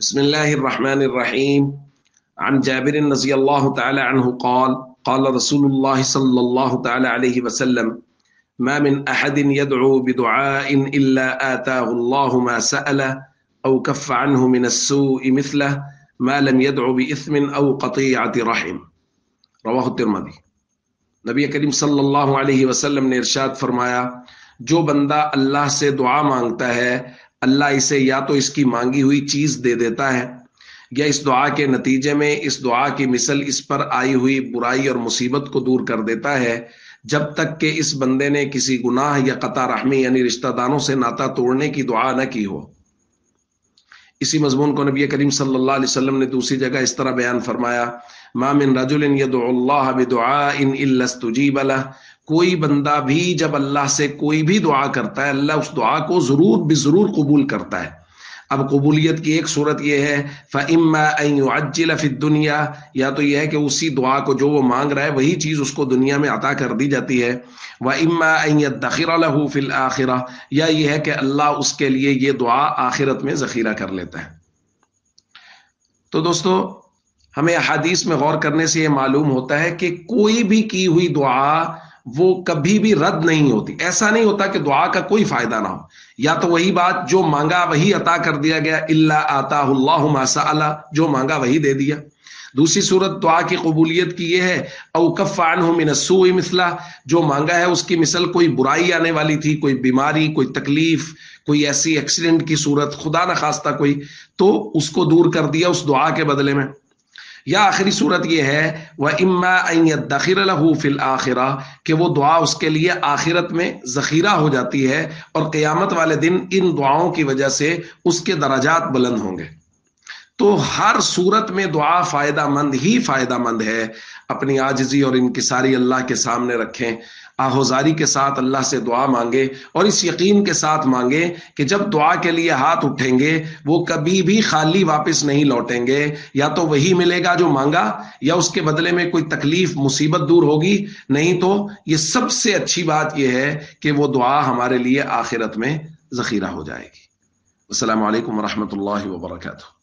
بسم الله الرحمن الرحيم. عن جابر رضي الله تعالى عنه قال قال رسول الله صلى الله تعالى عليه وسلم ما من أحد يدعو بدعاء إلا آتاه الله ما سأل أو كف عنه من السوء مثله ما لم يدعو بإثم أو قطيعة رحم. رواہ الترمذی۔ نبی کریم صلی اللہ علیہ وسلم نے ارشاد فرمایا، جو بندہ اللہ سے دعا مانگتا ہے اللہ اسے یا تو اس کی مانگی ہوئی چیز دے دیتا ہے یا اس دعا کے نتیجے میں اس دعا کی مثل اس پر آئی ہوئی برائی اور مصیبت کو دور کر دیتا ہے جب تک کہ اس بندے نے کسی گناہ یا قطع رحمی یعنی رشتہ داروں سے ناتا توڑنے کی دعا نہ کی ہو۔ اسی مضمون کو نبی کریم صلی اللہ علیہ وسلم نے دوسری جگہ اس طرح بیان فرمایا، ما من رجل يدعو اللہ بدعاء الا استجیب لہ، کوئی بندہ بھی جب اللہ سے کوئی بھی دعا کرتا ہے اللہ اس دعا کو ضرور بضرور قبول کرتا ہے۔ اب قبولیت کی ایک صورت یہ ہے فَإِمَّا أَن يُعَجِّلَ فِي الدُّنْيَا، یا تو یہ ہے کہ اسی دعا کو جو وہ مانگ رہا ہے وہی چیز اس کو دنیا میں عطا کر دی جاتی ہے، وَإِمَّا أَن يَدَّخِرَ لَهُ فِي الْآخِرَةِ، یا یہ ہے کہ اللہ اس کے لیے یہ دعا آخرت میں ذخیرہ کر لیتا ہے۔ تو دوستو ہمیں احادیث میں غور کرنے سے یہ معلوم ہوتا ہے کہ کوئی بھی کی ہوئی دعا وہ کبھی بھی رد نہیں ہوتی۔ ایسا نہیں ہوتا کہ دعا کا کوئی فائدہ نہ ہو، یا تو وہی بات جو مانگا وہی عطا کر دیا گیا، الا آتاہ اللہ ما سأل، جو مانگا وہی دے دیا۔ دوسری صورت دعا کی قبولیت کی یہ ہے او کف عنہ من السوء مثلہ، جو مانگا ہے اس کی مثل کوئی برائی آنے والی تھی، کوئی بیماری، کوئی تکلیف، کوئی ایسی ایکسیڈنٹ کی صورت، خدا نہ خواستہ کوئی، تو اس کو دور کر دیا اس دعا کے بدلے میں۔ یا آخری صورت یہ ہے وَإِمَّا أَن يَدَّخِرَ لَهُ فِي الْآخِرَةِ، کہ وہ دعا اس کے لیے آخرت میں ذخیرہ ہو جاتی ہے اور قیامت والے دن ان دعاؤں کی وجہ سے اس کے درجات بلند ہوں گے۔ تو ہر صورت میں دعا فائدہ مند ہی فائدہ مند ہے۔ اپنی عاجزی اور انکساری اللہ کے سامنے رکھیں، آہوزاری کے ساتھ اللہ سے دعا مانگے اور اس یقین کے ساتھ مانگے کہ جب دعا کے لیے ہاتھ اٹھیں گے وہ کبھی بھی خالی واپس نہیں لوٹیں گے، یا تو وہی ملے گا جو مانگا یا اس کے بدلے میں کوئی تکلیف مصیبت دور ہوگی، نہیں تو یہ سب سے اچھی بات یہ ہے کہ وہ دعا ہمارے لیے آخرت میں ذخیرہ ہو جائے گی۔ السلام علیکم ورحمۃ اللہ وبرکاتہ۔